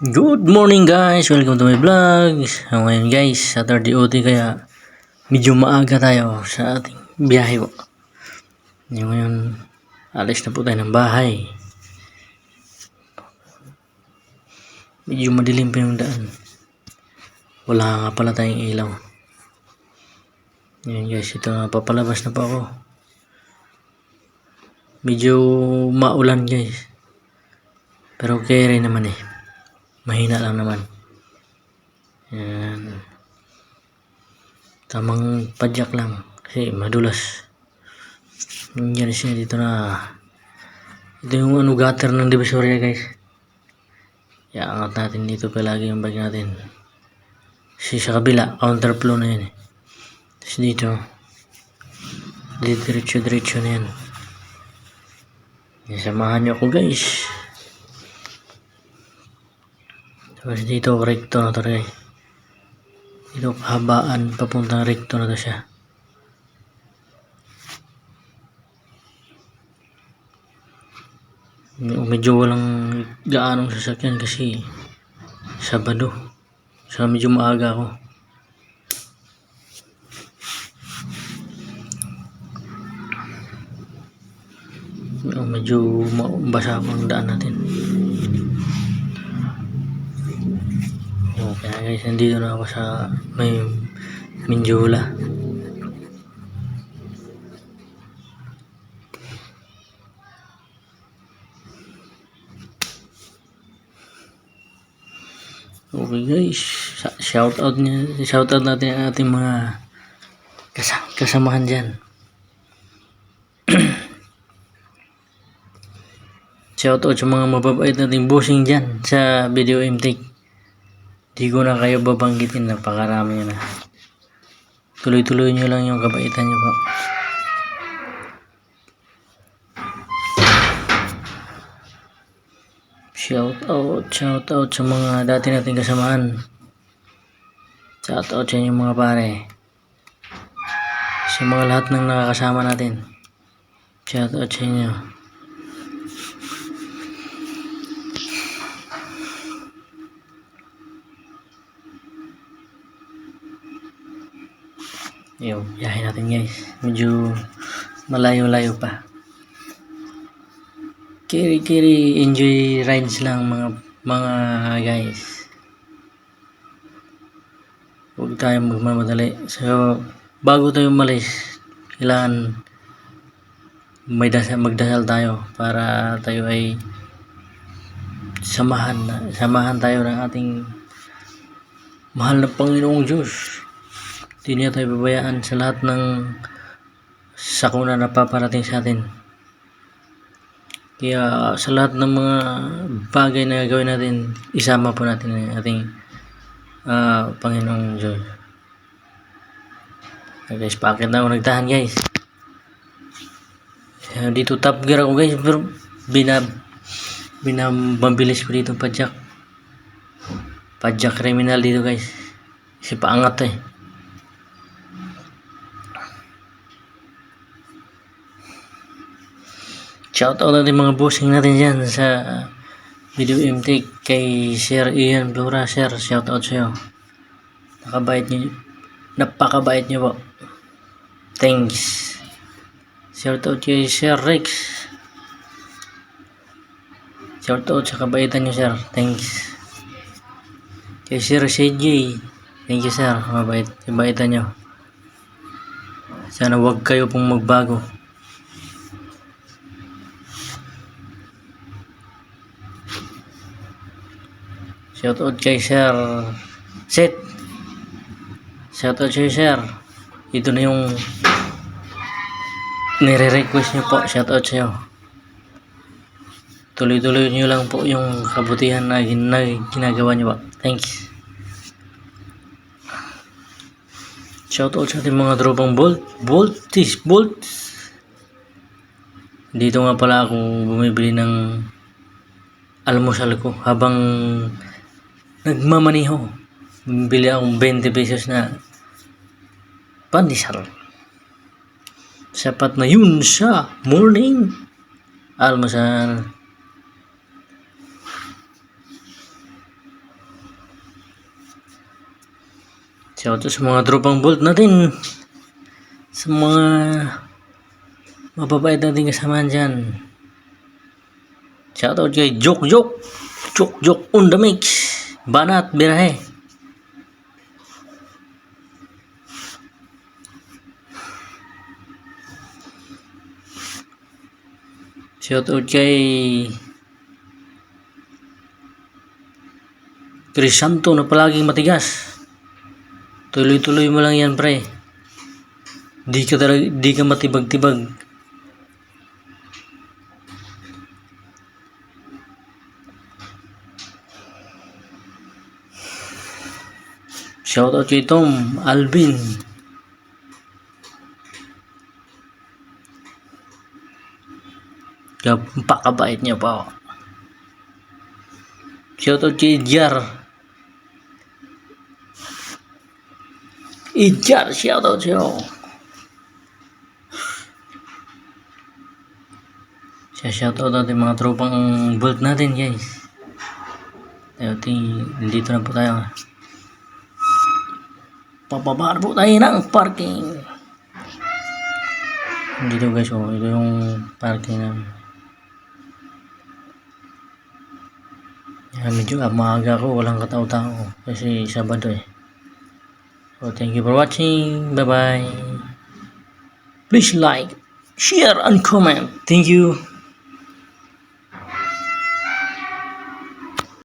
Good morning guys! Welcome to my vlog. So ngayon guys, Saturday OT kaya medyo maaga tayo sa ating biyahe po. Ngayon, alis na po tayo ng bahay. Medyo madilim pa yung daan. Wala nga pala tayong ilaw. Ngayon guys, ito na, papalabas na po ako. Medyo maulan guys. Pero okay rin naman eh. Mahina lang naman. Yan. Tamang padyak lang. Kasi madulas. Nandiyan siya dito na. Ito yung gutter ng Divisoria guys. Iangat natin dito palagi yung bike natin. Kasi sa kabila, counterflow na yan eh. Tapos dito, diretso-diretso na yan. Samahan nyo ako guys. Tapos dito, recto na to guys. Dito, kahabaan, papuntang recto na to siya. Medyo walang gaanong sasakyan kasi Sabado. So medyo maaga ako. Medyo basa ang daan natin. Kaya guys, nandito na ako sa may Minjola. Okay guys, shout out natin ang ating mga kasamahan dyan. Shout out sa mga mababait nating bossing dyan sa video intake. Di ko na kayo babanggitin, napakarami na. Tuloy-tuloy nyo lang yung kabaitan nyo po. Shout out sa mga dati nating kasamahan. Shout out sa inyo mga pare. Sa mga lahat ng nakakasama natin. Shout out sa inyo. Yung biyahe natin guys. Medyo malayo-layo pa. Kiri enjoy rides lang mga guys. Huwag tayong magmamadali. So bago tayo umalis, kailangan magdasal tayo para tayo ay samahan tayo ng ating mahal na Panginoong Diyos. Hindi niya tayo babayaan sa lahat ng sakuna na paparating sa atin. Kaya sa lahat ng mga bagay na gagawin natin, isama po natin ang ating Panginoong Diyos. Guys, paakit na ako nagtahan guys. Dito top gear ako guys, pero binamabilis ko dito padyak criminal dito guys. Kasi paangat eh. Shoutout natin mga bossing natin dyan sa video intake kay Sir Ian Flora. Sir, shoutout sa'yo. Napakabait nyo po. Thanks. Shoutout kay Sir Rex. Shoutout sa kabaitan nyo sir. Thanks. Kay Sir CJ. Thank you sir. Kabaitan nyo. Sana wag kayo pong magbago. Shoutout kay Sir Seth. Shoutout kay Sir. Ito na yung nire-request nyo po. Shoutout sa'yo. Tuloy-tuloy nyo lang po yung kabutihan na ginagawa nyo po. Thanks. Shoutout sa ating mga tropang Boltis. Dito nga pala ako bumibili ng almusal ko habang nagmamaniho. Bili akong 20 pesos na pandesal. Sapat na yun sa morning almusal. Shoutout sa mga tropang Bolt natin. Sa mga mababait natin kasamaan dyan. Shoutout kay Jok on the mix. Banat Birahe. Shoutout kay Crisanto na palaging matigas. Tuloy-tuloy mo lang yan, pre. Di ka matibag-tibag. Shoutout kay Tom Alvin. Pakabait niya pa. Shoutout kay Ijar, shoutout sa'yo. Shoutout natin mga tropang Bolt natin, guys. Dito na po tayo. Papabar po tayo ng parking. Dito guys, ito yung parking namin. Medyo maaga ko, walang katao-tao kasi Sabado eh. So thank you for watching. Bye bye. Please like, share and comment. Thank you.